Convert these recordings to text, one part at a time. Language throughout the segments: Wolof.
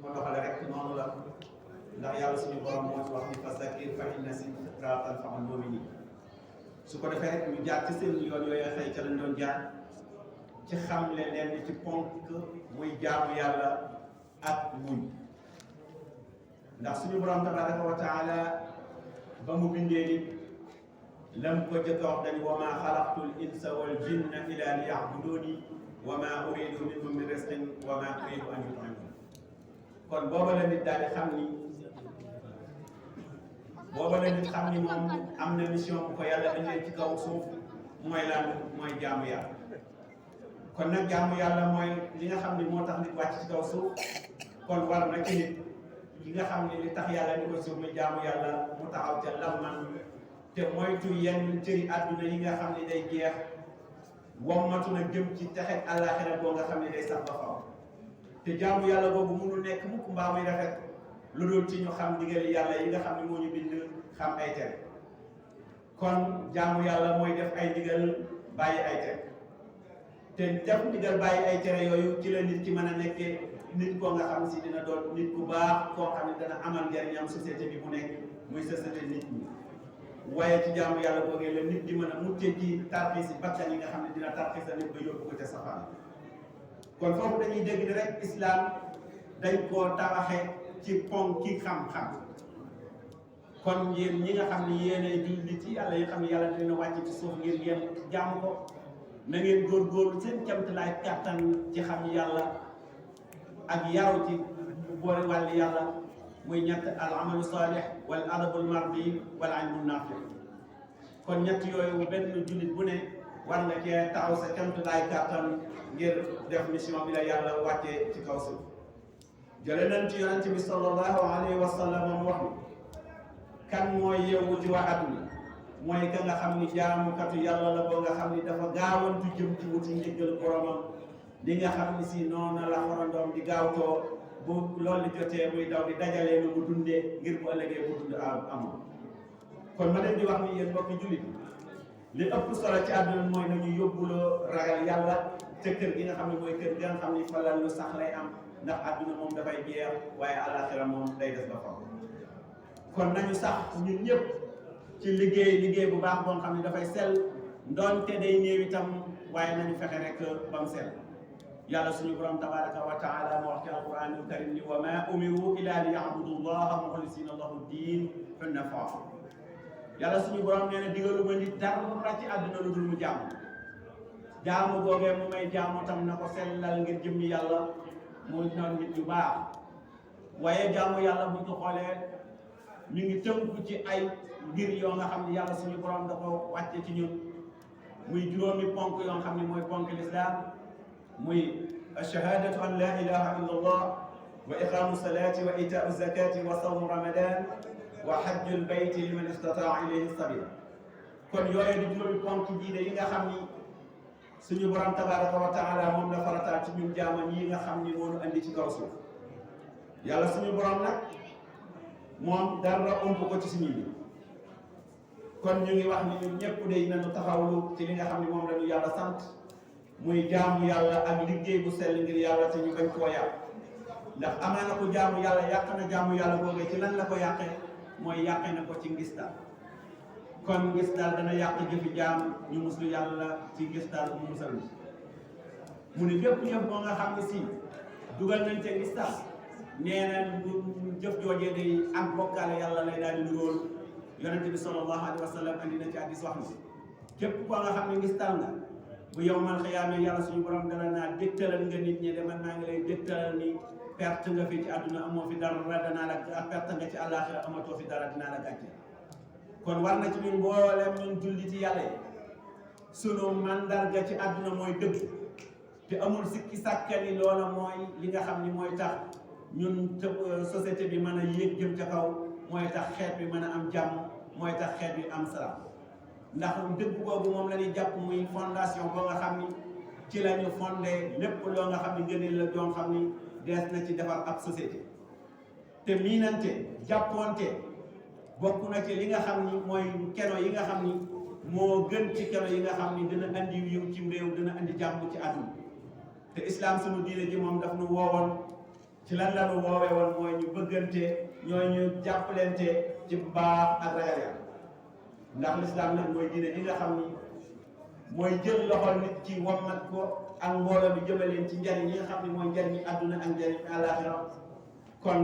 ko doxale rek noonu la ndax yàlla suñu borom moo ci wax ni fazakkir fa inna zikraa tanfa'ul mu'miniin su ko defee rek ñu jaar ci seen yoon yooyu xëy ca lañ doon jaar ci xamle leen ci ponk muy jaamu yàlla ak muñ ndax suñu borom tabaraka wa taala ba mu bindee nit lam ko jëkk a wax dañ wa maa xalaqtul insa wal jinna illa liya'buduuni wa maa uridu minhum min rizqin wa maa uridu an yut'imuun kon booba la nit daal di xam ni moom am na mission bu ko yàlla indee ci kaw suuf mooy lan mooy jaamu yàlla kon nag jaamu yàlla mooy li nga xam ni moo tax nit wàcc ci kaw suuf kon war na ci nit ki nga xam ni li tax yàlla ni ko suuf muy jaamu yàlla mu taxaw ca lam man te moytu yenn cëri àdduna yi nga xam ni day jeex wommatu na jëm ci texet àllaaxira boo nga xam ni day sax ba faw te jaamu yàlla boobu mënul nekk mukk mbaa muy rafet lu dul ci ñu xam ndigali yàlla yi nga xam ne moo ñu bind xam ay tere kon jaamu yàlla mooy def ay ndigal bàyyi ay tere te def ndigal bàyyi ay tere yooyu ci la nit ki mën a nekkee nit koo nga xam si dina doon nit ku baax koo xam ne dana amal njariñam société bi mu nekk muy société nit ñi waaye ci jaamu yàlla boogee la nit di mën a muccee ci tarxiis yi bakkan yi nga xam ne dina tarxiis la nit ba yóbbu ko ca safaan kon foofu dañuy dégg ni rek islam dañ koo tabaxe ci ponki xam-xam kon yéen ñi nga xam ne yéenay julli ci yàlla yi xam ne yàlla dina wàcc ci suuf ngir ngeen jaamu ko na ngeen góorgóorlu seen camtalaay kàttan ci xam yàlla ak yaru ci boole wàlli yàlla muy ñett al amalu salih wal adabul mardi wal ilmu nafi kon ñett yooyu benn jullit bu ne war nga cee taxaw sa camtalaay kàttan ngir def mission bi la yàlla wàccee ci kaw suuf jële nañ ci yonente bi sallallahu alayhi wa sallam mu wax ni kan mooy yeewu ci waa àdduna mooy ka nga xam ni jaamukatu yàlla la boo nga xam ni dafa gaawantu jëm ci wuti njëggal boromam li nga xam ni si noonu la xorandoom di gaawtoo bu loolu jotee muy daw di dajalee lu mu dundee ngir bu ëllëgee bu dund amoon kon ma leen di wax ni yéen mbokki jullit li ëpp solo ci àdduna mooy nañu yóbbuloo ragal yàlla te kër gi nga xam ne mooy kër gi nga xam ni fa la lu sax lay am ndax àdduna moom dafay jeex waaye àllaaxira moom day des ba faw kon nañu sax ñun ñëpp ci liggéey bu baax boo xam ne dafay sell ndoonte day néew itam waaye nañu fexe rek ba mu sell yàlla suñu borom tabaraka wa taala moo wax ci alquranul karim ni wa ma umiru illa li ya'budu llaha mukhlisina lahu diin hunafa yàlla suñu borom nee na digaluma nit dara ci àdduna lu dul mu jaamu googee mu may jaamu tam na ko sellal ngir jëmmi yàlla mu noon nit yu baax waaye jaamu yàlla buñ ko xoolee ñu ngi tënku ci ay mbir yoo nga xam ne yàlla suñu borom da ko wàcce ci ñun muy juróomi ponk yoo xam ne mooy ponk l'islam muy shahadatu an la ilaha illa allah wa iqamu salati wa itau zakati wa sawmu ramadan wa hajjul bayti liman istataa ilayhi sabila kon yooyu di juróomi ponk diine yi nga xam ni suñu borom tabaraka wa taala moom la farataal ci ñun jaamam yi nga xam ni moo ñu andi ci kaw suuf yàlla suñu borom nag moom dara ëmb ko ci suñu bi kon ñu ngi wax ni ñun ñëpp day nañu taxawlu ci li nga xam ne moom la ñu yàlla sant muy jaamu yàlla ak liggéey bu sell ngir yàlla te ñu bañ koo yàq ndax amaana ko jaamu yàlla yàq na jaamu yàlla boogee ci lan la ko yàqee mooy yàqee na ko ci ngistal kon ngistal dana yàq jëfi jaam ñu muslu yàlla ci ngistal mu musal mu ne bépp yëpp boo nga xam ne si dugal nañ ca ngistal nee na jëf joojee day ak bokkaale yàlla lay daal di nuróol yonente bi sallallahu alayhi wa sallam andi na ci hadiis wax ni képp koo nga xam ne ngistal nga bu yowmal xiyaama yàlla suñu borom dala naa dégtalal nga nit ñi de man maa ngi lay dégtalal ni perte nga fi ci àdduna amoo fi dara danaa la perte nga ci àllaaxira amatoo fi dara dinaa la gàcce kon war na ci ñun mboolem ñun julliti yàlla yi sunu mandarga ci àdduna mooy dëgg te amul sikki sàkkani loola mooy li nga xam ni mooy tax ñun société bi mën a yéeg jëm ca kaw mooy tax xeet bi mën a am jàmm mooy tax xeet bi am salaam ndax dëgg boobu moom la ñuy jàpp muy fondation boo nga xam ni ci la ñu fondé lépp loo nga xam ni ngëneel la doon xam ni dees na ci defar ab société te miinante jàppoonte bokk na ci li nga xam ni mooy keno yi nga xam ni moo gën ci keno yi nga xam ni dina andi yiw ci réew dina andi jàmm ci àdduna te islam sunu diine ji moom daf nu woowoon ci lan la nu woowee woon mooy ñu bëggante ñooy ñu jàppalante ci baax ak ragal yàlla ndax lislaam nag mooy diine li nga xam ni mooy jël loxol nit ki wammat ko ak mbooloo bi jëmaleen ci njariñ yi nga xam ne mooy njariñ àdduna ak njariñ àllaaxira kon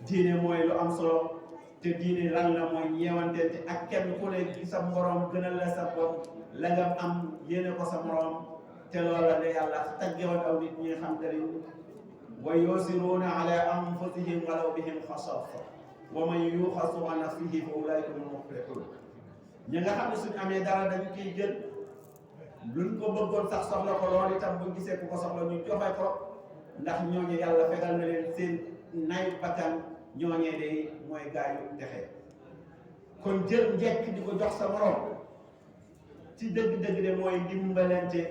diine mooy lu am solo te diine lan la mooy ñeewantente ak kenn ku ne ci sa moroom gënal la sa bopp la nga am yéene ko sa moroom te loola ne yàlla taggewoon aw nit ñi nga xam te ne wa yusiruuna ala anfusihim walaw bihim xasaasa wa man yuuqa shuhha nafsihi fa ulaa'ika humul muflihuun ñi nga xam ne suñu amee dara dañu koy jël luñ ko bëggoon sax soxla ko loolu itam buñ gisee ku ko soxla ñu joxe ko ndax ñooñu yàlla fegal na leen seen nay bakkan ñooñee de mooy gaa yu texe kon jël njekk di ko jox sa morom ci dëgg-dëgg de mooy dimbalante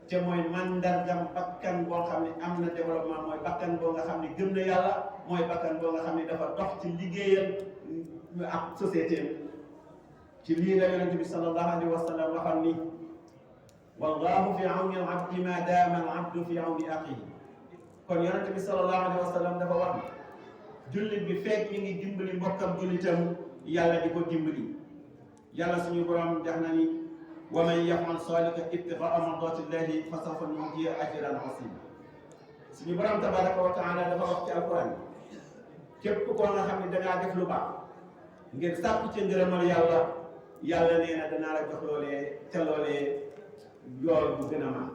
te mooy mandargam bakkan boo xam ne am na développement mooy bakkan boo nga xam ne gëm na yàlla mooy bakkan boo nga xam ne dafa dox ci liggéeyam ak société ci lii la yonente bi sallallahu alayhi wa sallam waxam ni wallahu fi awni al abdi ma daama al abdu fi awni axihi kon yonente bi sallallahu alayhi wa sallam dafa wax jullit bi fekk mi ngi dimbali mbokkam jullitam yàlla di ko dimbali yàlla suñu borom def na ni wa man yaf'al zaalika ibtigaa mardaati llaahi fa sawfa nu'tiihi ajran aziima suñu borom tabaraka wa taala dafa wax ci alquran képp koo nga xam ne dangaa def lu baax ngir sàkku ci ngërëmal yàlla yàlla nee na danaa la jox loolee te loolee yool bu gën a mag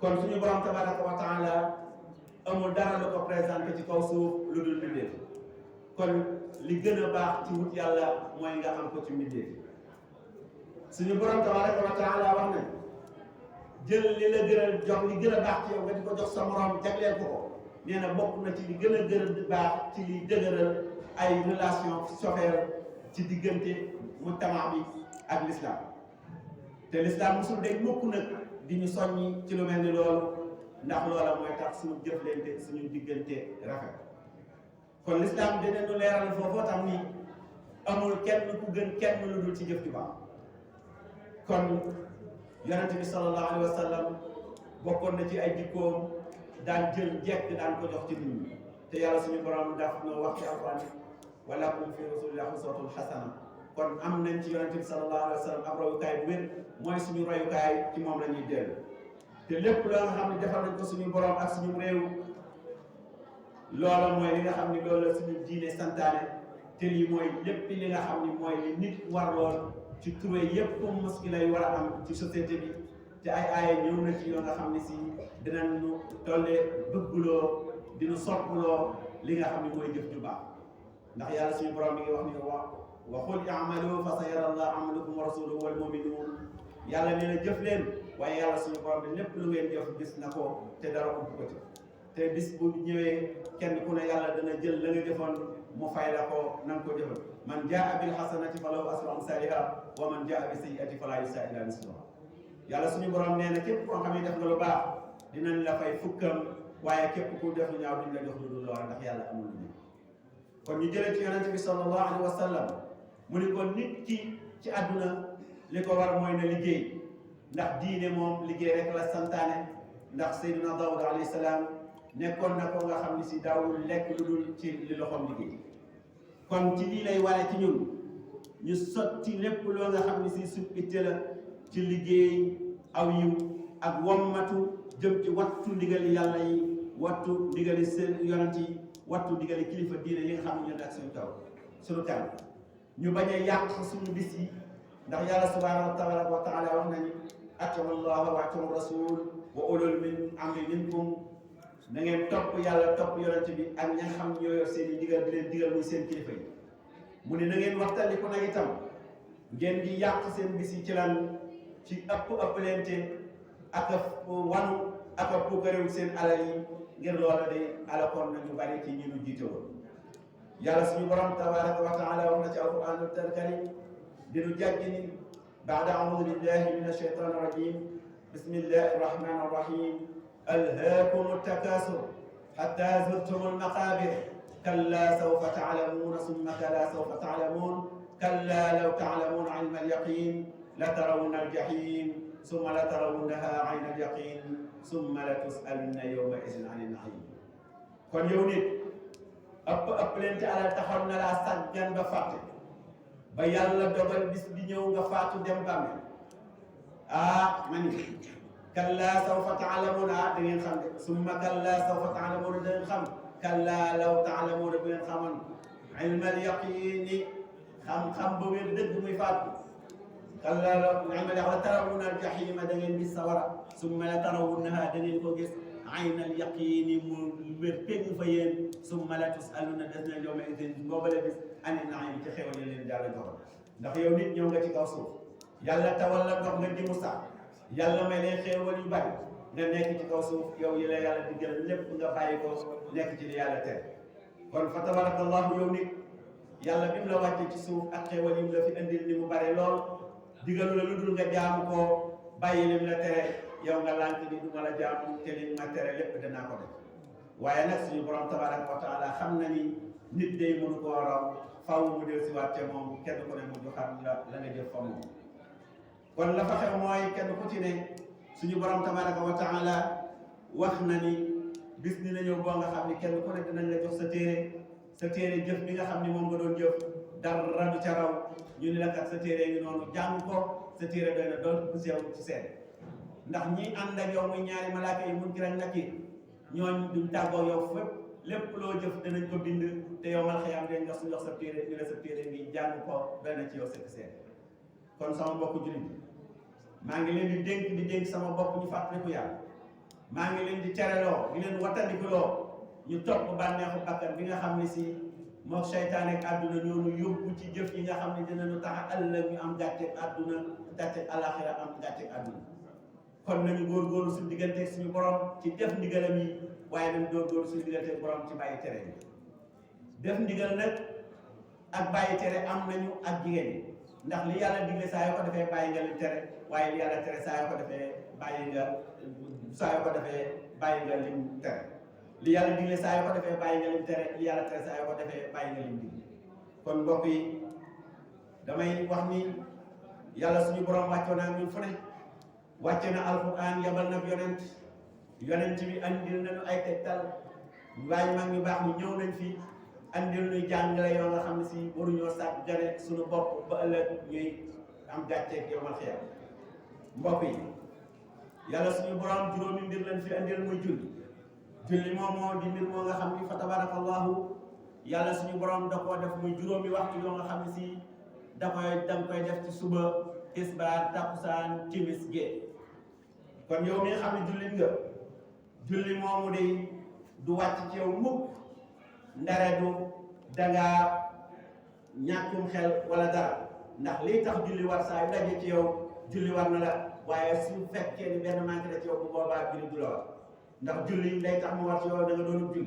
kon suñu borom tabaraka wa taala amul dara lu ko présenté ci kaw suuf lu dul mbindeef kon li gën a baax ci wut yàlla mooy nga am ko ci mbindeef suñu borom tabaraka wa taala wax na jël li la gënal jox li gën a baax ci yow nga di ko jox sa morom jagleel ko ko nee na bokk na ci li gën a gën a baax ci li dëgëral ay relation sociale ci diggante mujtama bi ak l'islam te l'islam musul de mukk nag di ñu soññi ci lu mel ni loolu ndax loola mooy tax suñu jëflante suñu diggante rafet kon l'islam dina ñu leeral foofoo tam ni amul kenn ku gën kenn lu dul ci jëf ju baax kon yonente bi sallallahu alayhi wa sallam bokkoon na ci ay jikkoom daan jël jekk daan ko jox ci nit ñi te yàlla suñu borom daf noo wax ci alquran wa lakum fi rasulillahi uswatun hasana kon am nañ ci yonente bi sallallahu alayhi wa sallam ab royukaay bu wér mooy suñu royukaay ci moom la ñuy dellu te lépp loo nga xam ne defal nañ ko suñu borom ak suñu réew loola mooy li nga xam ne loolu la suñu diine santaane te lii mooy lépp li nga xam ne mooy li nit war lool ci turé yépp muskila yi war a am ci société bi te ay aaya ñëw na ci yoo nga xam ne si dinañ ñu tollee bëgguloo dinu soppuloo li nga xam ne mooy jëf ju baax ndax yàlla suñu borom mi ngi wax ni wa qul i'malu fa sayara Allahu amalakum wa rasuluhu wal mu'minun yàlla nee na jëf leen waaye yàlla suñu borom bi lépp lu ngeen jëf gis na ko te dara ump ko ci te bis bu ñëwee kenn ku ne yàlla dana jël la nga jëfoon mu fay la ko na nga ko jëfal man jaa bil hasanati falahu asru amsaliha wa man jaa bi sayyi'ati fala yujza illa mislaha yàlla suñu borom nee na képp koo xam ne def nga lu baax dinañ la fay fukkam waaye képp ku def lu ñaaw duñ la jox lu dul loola ndax yàlla amul lu ñu kon ñu jëlee ci yonente bi sallallahu alayhi wa sallam mu ni kon nit ki ci àdduna li ko war mooy na liggéey ndax diine moom liggéey rek la santaane ndax Seydina Daawud alayhi salaam nekkoon na ko nga xam ne si daawul lekk lu dul ci li loxoom liggéey kon ci lii lay wane ci ñun ñu sotti lépp loo nga xam ne si suñ itte la ci liggéey aw yiw ak wommatu jëm ci wattu ndigali yàlla yi wattu ndigali seen yonent yi wattu ndigali kilifa diine yi nga xam ne ñoo ak suñu kaw suñu kanam ñu bañ a yàq suñu bis yi ndax yàlla subhanahu wa taala wax nañu atii'u llaha wa atii'u rasul wa ulul amri minkum na ngeen topp yàlla topp yonent bi ak ña nga xam ñoo yor seen i digal di leen digal muy seen kilifa yi mu ne na ngeen waxtaanee ko nag itam ngeen di yàq seen bis yi ci lan ci ëppalente ak wanu ak puukarewu seen alal yi ngir loola de alakoon nañu bari ci ñi ñu jiite woon yàlla suñu borom tabaraka wa taala wax na ci alquranul karim dinu jàggi ni baada a'uudu billahi min ashaytan irrajim bismillahi irrahmani irrahim alhaakum takasur hatta zurtum almaqabir kalla sawfa ta'lamun summa kalla sawfa ta'lamun kalla law ta'lamun ilma alyaqin latarawunna aljahim summa latarawunnaha ayna alyaqin summa latus'alunna yawma idhin 'anil na'im kon yow nit ëpp leen ci alal taxoon na laa sàggan ba fàtte ba yàlla dogal bis bi ñëw nga faatu dem bàmmeel mani kallaa sawfa taalamuuna da ngeen xam de summa kallaa sawfa taalamuuna da ngeen xam kallaa law taalamuuna bu ngeen xamoon ilmal yaqiini xam-xam ba wér dëgg muy faatu kallaa law ilmal yaqiini tarawunna al jahiima da ngeen gis sawara summa la tarawunnahaa da ngeen ko gis aynal yaqiini mu wér péng fa yéen summa la tusaluna des na yawma idin boobale bis ani naim ci xéwal yi leen yàlla joxoon ndax yow nit ñëw nga ci kaw suuf yàlla tawal la ndox nga jimu sax yàlla may leen xéwal yu bari nga nekk ci kaw suuf yow yi la yàlla diggal lépp nga bàyyi ko nekk ci li yàlla tere kon fa tabarakallahu yow nit yàlla bi mu la wàccee ci suuf ak xéwal yi mu la fi indil ni mu bare lool digalu la lu dul nga jaamu ko bàyyi lim la tere yow nga lànk ni du ma la jaamu te li ma tere lépp danaa ko def waaye nag suñu borom tabaraka wa taala xam na ni nit day mënu koo raw faaw mu del si waat ca moom kenn ku ne mu joxaat la nga jëf fa moom kon la fa xew mooy kenn ku ci ne suñu borom tabaraka wa taala wax na ni bis dina ñëw boo nga xam ni kenn ku ne dinañ la jox sa téere jëf bi nga xam ni moom nga doon jëf dara du ca raw ñu ni la kat sa téere ngi noonu jàng ko sa téere doy na doon bu sew ci seen ndax ñi ànd ak yow muy ñaari malaaka yi mun ki rek nakki ñooñ duñ tàggoo yow fépp lépp loo jëf danañ ko bind te yow mal xëyam dañ nga su jox sa téere ñu la sa téere ngi jàng ko doy na ci yow sëkk seen kon sama mbokk jullit maa ngi leen di dénk sama bopp ñu fàttaliku yàlla maa ngi leen di tereloo di leen wattandikuloo ñu topp bànneexu bakkan bi nga xam ne si mook seytaane ak àdduna ñoonu yóbbu ci jëf yi nga xam ne dinañu tax a ëllëg ñu am gàcceeg àdduna gàcceeg alaxira am gàcceeg àdduna kon nañu góorgóorlu suñu digganteeg suñu borom ci def ndigalam yi waaye nañu góorgóorlu suñu digganteeg borom ci bàyyi tere yi def ndigal nag ak bàyyi tere am nañu ak jigéen ñi ndax li yàlla digle saa yoo ko defee bàyyi nga li tere waaye li yàlla tere saa yoo ko defee bàyyi nga lim tere li yàlla digle saa yoo ko defee bàyyi nga lim tere li yàlla tere saa yoo ko defee bàyyi nga lim digle kon mbokk yi damay wax ni yàlla suñu borom wàccoo naa ñun fu ne wàcce na alquran yabal na yonent bi andil nañu ay tegtal waaye mag ñu baax ñu ñëw nañ fi andil ñuy jàngale yoo nga xam ne si waruñoo sàkk gane suñu bopp ba ëllëg ñuy am gàcceeg yow mal xiyam mbokk yi yàlla suñu borom juróomi mbir lañ fi andil muy julli moom moo di mbir moo nga xam ni fa tabarakallahu yàlla suñu borom da koo def muy juróomi waxtu yoo nga xam ne si danga koy def ci suba tisbaar takkusaan timis gee kon yow mi nga xam ne jullit nga julli moomu de du wàcc ci yow mukk ndare du dangaa ñàkkum xel wala dara ndax lii tax julli war saa yu daje ci yow julli war na la waaye su fekkee ni benn manqué la ci yow bu boobaa julli du la war ndax julli day tax mu war ci yow na nga doon julli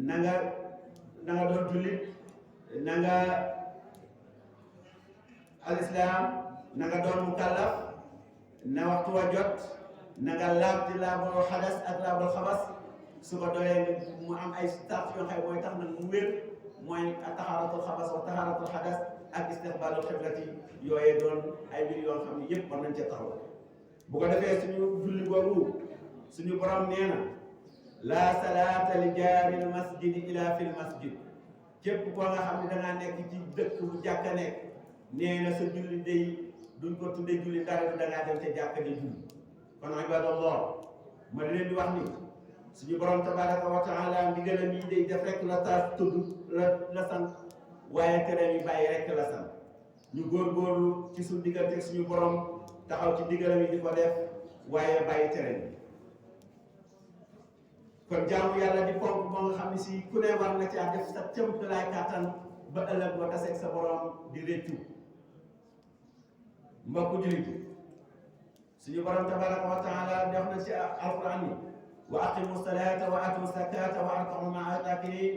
na nga doon jullit na nga alislam na nga doon mukallaf na waxtu wa jot na nga laab di laabal xadas ak laabal xabas su ko doyee mu am ay start yoo xam mooy tax nag mu wér mooy taxaaratul xabas wa taxaaratul xadas ak istiqbaalul xiblati yooyee doon ay mbir yoo xam ne yëpp war nañ cee taxaw bu ko defee suñu julli googu suñu borom nee na laa salaata li jaaril masjidi ila fil masjid képp koo nga xam ne dangaa nekk ci dëkk bu jàkka nekk nee na sa julli day duñ ko tuddee julli dara du dangaa dem ca jàkka di julli kon ibadallah ma leen di wax ni suñu borom tabaraka wa taala ndigalam yi day def rek la taas tudd la sant waaye tere yi bàyyi rek la sant ñu góorgóorlu ci suñu diggante suñu borom taxaw ci ndigalam yi di ko def waaye bàyyi tere yi kon jaamu yàlla di ponk boo nga xam ne si ku ne war na caa def sa cëmp laay kàttan ba ëllëg boo taseeg sa borom di réccu mbokku jullit suñu borom tabaraka wa taala def na ci alquran yi wa aqimu salata wa atu zakata wa arkamu maa rakiin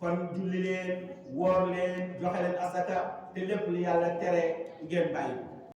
kon julli leen woor leen joxe leen asaka te lépp li yàlla tere ngeen bàyyi